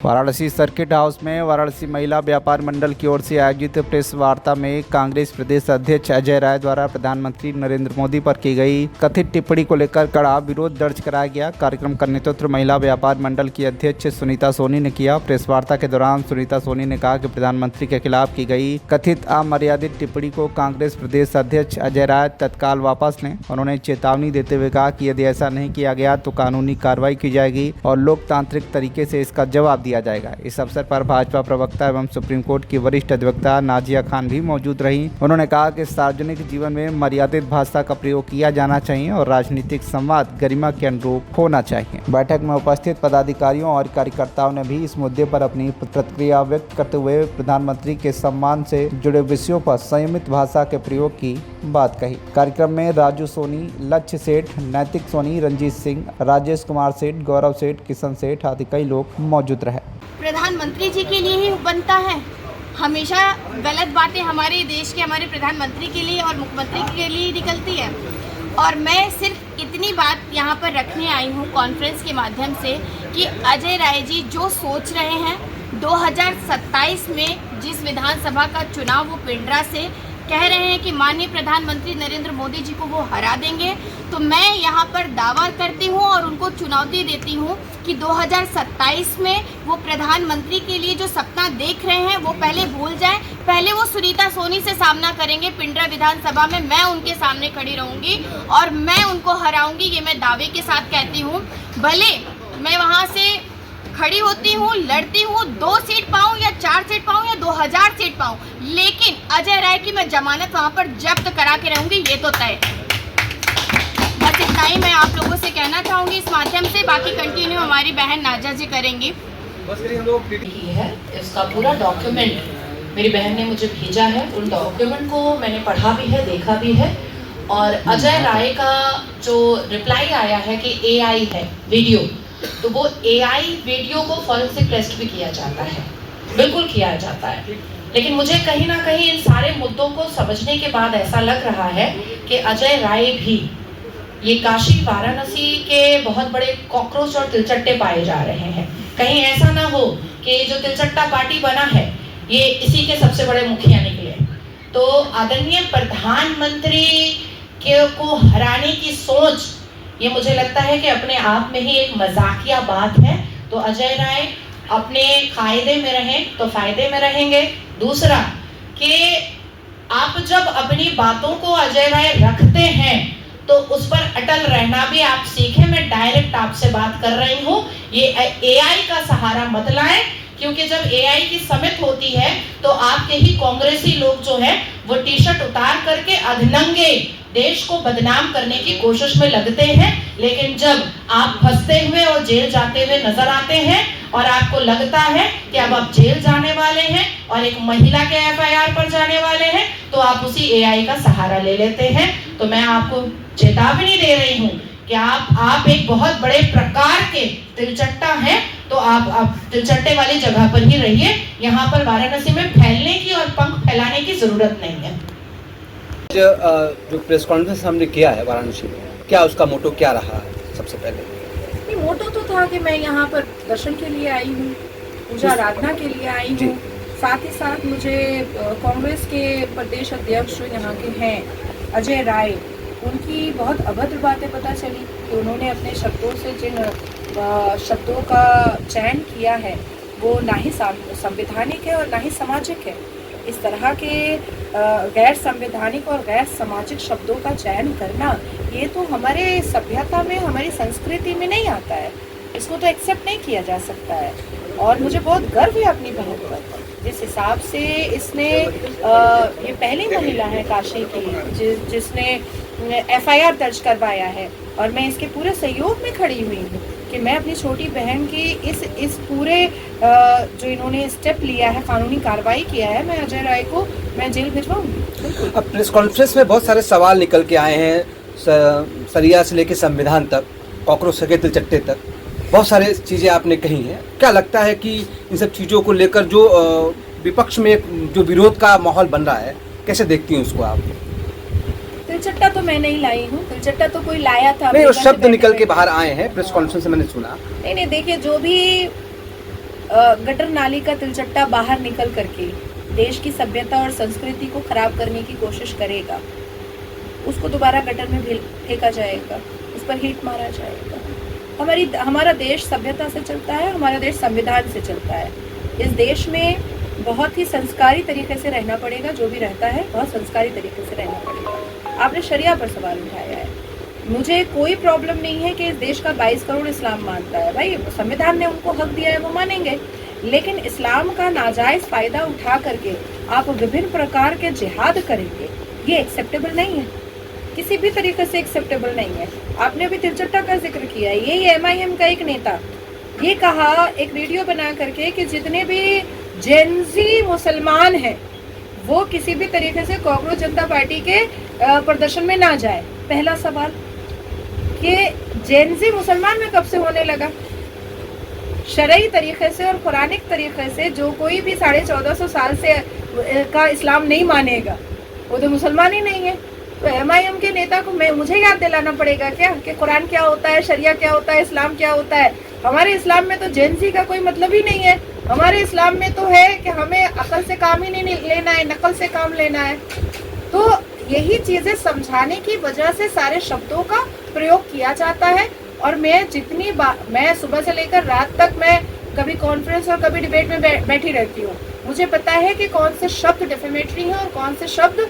Varanasi circuit house में वाराणसी महिला व्यापार मंडल की ओर से आयोजित प्रेस वार्ता में कांग्रेस प्रदेश अध्यक्ष अजय राय द्वारा प्रधानमंत्री नरेंद्र मोदी पर की गई कथित टिप्पणी को लेकर कड़ा विरोध दर्ज कराया गया। कार्यक्रम का नेतृत्व महिला व्यापार मंडल की अध्यक्ष सुनीता सोनी ने किया। प्रेस वार्ता के दौरान सुनीता सोनी ने कहा कि प्रधानमंत्री के खिलाफ की गई कथित अमर्यादित टिप्पणी को कांग्रेस प्रदेश अध्यक्ष अजय राय तत्काल वापस लें। उन्होंने चेतावनी देते हुए कहा कि यदि ऐसा नहीं किया गया तो कानूनी कार्रवाई की जाएगी और लोकतांत्रिक तरीके से इसका जवाब दिया जाएगा। इस अवसर पर भाजपा प्रवक्ता एवं सुप्रीम कोर्ट की वरिष्ठ अधिवक्ता नाजिया खान भी मौजूद रहीं। उन्होंने कहा कि सार्वजनिक जीवन में मर्यादित भाषा का प्रयोग किया जाना चाहिए और राजनीतिक संवाद गरिमा के अनुरूप होना चाहिए। बैठक में उपस्थित पदाधिकारियों और कार्यकर्ताओं ने भी इस मुद्दे पर अपनी प्रतिक्रिया व्यक्त करते हुए प्रधानमंत्री के सम्मान से जुड़े विषयों पर संयमित भाषा के प्रयोग की बात कही। कार्यक्रम में राजू सोनी, लक्ष्य सेठ, नैतिक सोनी, रंजीत सिंह, राजेश कुमार सेठ, गौरव सेठ, किशन सेठ आदि कई लोग मौजूद रहे। प्रधानमंत्री जी के लिए ही बनता है। हमेशा गलत बातें हमारे देश के हमारे प्रधानमंत्री के लिए और मुख्यमंत्री के लिए निकलती है। और मैं सिर्फ इतनी बात यहाँ पर रखने आई हूँ कॉन्फ्रेंस के माध्यम से कि अजय राय जी जो सोच रहे हैं 2027 में जिस विधानसभा का चुनाव वो पिंडरा से कह रहे हैं कि माननीय प्रधानमंत्री नरेंद्र मोदी जी को वो हरा देंगे, तो मैं यहाँ पर दावा करती हूँ और उनको चुनौती देती हूँ कि 2027 में वो प्रधानमंत्री के लिए जो सपना देख रहे हैं वो पहले भूल जाएं। पहले वो सुनीता सोनी से सामना करेंगे पिंडरा विधानसभा में। मैं उनके सामने खड़ी रहूँगी और मैं उनको हराऊँगी, ये मैं दावे के साथ कहती हूँ। भले मैं वहाँ से खड़ी होती हूँ, लड़ती हूँ, 2 सीट पाऊँ या 4 सीट पाऊँ या 2000 सीट पाऊँ, लेकिन अजय राय की मैं जमानत वहाँ पर जब्त करा के रहूँगी, ये तो तय। बस इतना ही मैं आप लोगों से कहना चाहूँगी इस माध्यम से। बाकी कंटिन्यू हमारी बहन नाजा जी करेंगी। है इसका पूरा डॉक्यूमेंट मेरी बहन ने मुझे भेजा है। उन डॉक्यूमेंट को मैंने पढ़ा भी है, देखा भी है। और अजय राय का जो रिप्लाई आया है कि AI है वीडियो, तो वो AI वीडियो को फॉरेंसिक टेस्ट भी किया जाता है, बिल्कुल किया जाता है। लेकिन मुझे कहीं ना कहीं इन सारे मुद्दों को समझने के बाद ऐसा लग रहा है कि अजय राय भी ये काशी वाराणसी के बहुत बड़े कॉकरोच और तिलचट्टे पाए जा रहे हैं। कहीं ऐसा ना हो कि जो तिलचट्टा पार्टी बना है ये इसी के सबसे बड़े मुखिया निकले। तो आदरणीय प्रधानमंत्री को हराने की सोच, ये मुझे लगता है कि अपने आप में ही एक मजाकिया बात है। तो अजय राय अपने कायदे में रहें तो फायदे में रहेंगे। दूसरा कि आप जब अपनी बातों को अजय राय रखते हैं तो उस पर अटल रहना भी आप सीखें। मैं डायरेक्ट आपसे बात कर रही हूँ, ये AI का सहारा मत लाएं, क्योंकि जब AI की समिट होती है तो आपके ही कांग्रेसी लोग जो हैं वो टी-शर्ट उतार करके अधनंगे देश को बदनाम करने की कोशिश में लगते हैं। लेकिन जब आप फंसते हुए और जेल जाते हुए नजर आते हैं और आपको लगता है कि अब आप जेल जाने वाले हैं और एक महिला के FIR पर जाने वाले हैं, तो आप उसी AI का सहारा ले लेते हैं। तो मैं आपको चेतावनी दे रही हूँ कि आप एक बहुत बड़े प्रकार के तिलचट्टा हैं, तो आप तिलचट्टे वाली जगह पर ही रहिए। यहाँ पर वाराणसी में फैलने की और पंख फैलाने की जरूरत नहीं है। जो प्रेस कॉन्फ्रेंस हमने किया है वाराणसी में, क्या उसका मोटो क्या रहा है? सबसे पहले मोटो तो था कि मैं यहाँ पर दर्शन के लिए आई हूँ, पूजा आराधना के लिए आई हूँ। साथ ही साथ मुझे कांग्रेस के प्रदेश अध्यक्ष जो यहाँ के हैं अजय राय, उनकी बहुत अभद्र बातें पता चली कि उन्होंने अपने शब्दों से जिन शब्दों का चयन किया है वो ना ही संवैधानिक है और ना ही सामाजिक है। इस तरह के गैर संवैधानिक और गैर सामाजिक शब्दों का चयन करना, ये तो हमारे सभ्यता में, हमारी संस्कृति में नहीं आता है। इसको तो एक्सेप्ट नहीं किया जा सकता है। और मुझे बहुत गर्व है अपनी बहन पर, जिस हिसाब से इसने ये पहली महिला है काशी की जिसने FIR दर्ज करवाया है। और मैं इसके पूरे सहयोग में खड़ी हुई हूँ कि मैं अपनी छोटी बहन की इस पूरे जो इन्होंने स्टेप लिया है, कानूनी कार्रवाई किया है, मैं अजय राय को मैं जेल भिजवाऊंगी। अब प्रेस कॉन्फ्रेंस में बहुत सारे सवाल निकल के आए हैं, सरिया से लेकर संविधान तक, कॉकरोच से तिलचट्टे तक, बहुत सारे चीज़ें आपने कही हैं। क्या लगता है कि इन सब चीज़ों को लेकर जो विपक्ष में जो विरोध का माहौल बन रहा है, कैसे देखती हैं उसको आप? तिलचट्टा तो मैं नहीं लाई हूँ, तिलचट्टा तो कोई लाया था। नहीं, वो शब्द निकल के बाहर आए हैं प्रेस कॉन्फ्रेंस में, मैंने सुना। नहीं, देखिए, जो भी गटर नाली का तिलचट्टा बाहर निकल करके देश की सभ्यता और संस्कृति को खराब करने की कोशिश करेगा, उसको दोबारा गटर में फेंका जाएगा, उस पर हिट मारा जाएगा। हमारा देश सभ्यता से चलता है, हमारा देश संविधान से चलता है। इस देश में बहुत ही संस्कारी तरीके से रहना पड़ेगा, जो भी रहता है बहुत संस्कारी तरीके से रहना पड़ेगा। आपने शरिया पर सवाल उठाया है, मुझे कोई प्रॉब्लम नहीं है कि इस देश का 22 करोड़ इस्लाम मानता है। भाई संविधान ने उनको हक दिया है, वो मानेंगे, लेकिन इस्लाम का नाजायज़ फ़ायदा उठा करके आप विभिन्न प्रकार के जिहाद करेंगे, ये एक्सेप्टेबल नहीं है, किसी भी तरीके से एक्सेप्टेबल नहीं है। आपने अभी तिलचट्टा का जिक्र किया, ये MIM का एक नेता ये कहा एक वीडियो बना करके कि जितने भी जेनजी मुसलमान हैं वो किसी भी तरीके से कांग्रेस जनता पार्टी के प्रदर्शन में ना जाए। पहला सवाल कि जेनजी मुसलमान में कब से होने लगा? शरई तरीके से और कुरानिक तरीके से जो कोई भी 1450 साल से का इस्लाम नहीं मानेगा वो तो मुसलमान ही नहीं है। तो MIM के नेता को मुझे याद दिलाना पड़ेगा क्या कि कुरान क्या होता है, शरिया क्या होता है, इस्लाम क्या होता है? हमारे इस्लाम में तो जेनजी का कोई मतलब ही नहीं है। हमारे इस्लाम में तो है कि हमें अकल से काम ही नहीं लेना है, नकल से काम लेना है। तो यही चीज़ें समझाने की वजह से सारे शब्दों का प्रयोग किया जाता है। और मैं जितनी बार, मैं सुबह से लेकर रात तक मैं कभी कॉन्फ्रेंस और कभी डिबेट में बैठी रहती हूँ, मुझे पता है कि कौन से शब्द डिफेमेटरी हैं और कौन से शब्द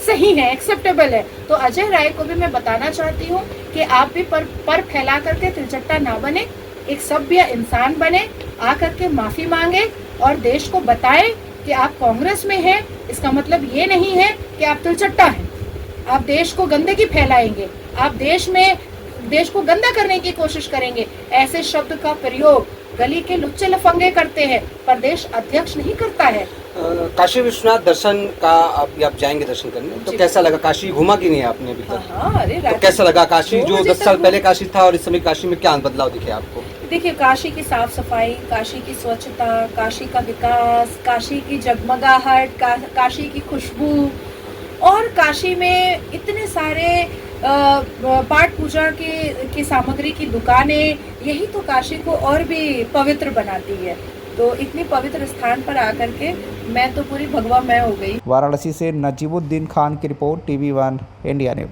सही है, एक्सेप्टेबल है। तो अजय राय को भी मैं बताना चाहती हूँ कि आप भी पर फैला करके तिलचट्टा ना बने, एक सभ्य इंसान बने, आकर के माफ़ी मांगे और देश को बताएं कि आप कांग्रेस में हैं। इसका मतलब ये नहीं है कि आप तिलचट्टा हैं, आप देश को गंदगी फैलाएंगे, आप देश को गंदा करने की कोशिश करेंगे। ऐसे शब्द का प्रयोग गली के लुच्चे लफंगे करते हैं, प्रदेश अध्यक्ष नहीं करता है। काशी विश्वनाथ दर्शन का आप जाएंगे दर्शन करने, तो कैसा लगा? काशी घूमा कि नहीं आपने अभी तक? हाँ, अरे तो कैसा लगा काशी जो 10 साल पहले काशी था और इस समय काशी में क्या बदलाव दिखे आपको? देखिए, काशी की साफ सफाई, काशी की स्वच्छता, काशी का विकास, काशी की जगमगाहट, काशी की खुशबू और काशी में इतने सारे पाठ पूजा की सामग्री की दुकानें, यही तो काशी को और भी पवित्र बनाती है। तो इतनी पवित्र स्थान पर आकर के मैं तो पूरी भगवा मैं हो गई। वाराणसी से नजीबुद्दीन खान की रिपोर्ट, TV1 इंडिया न्यूज।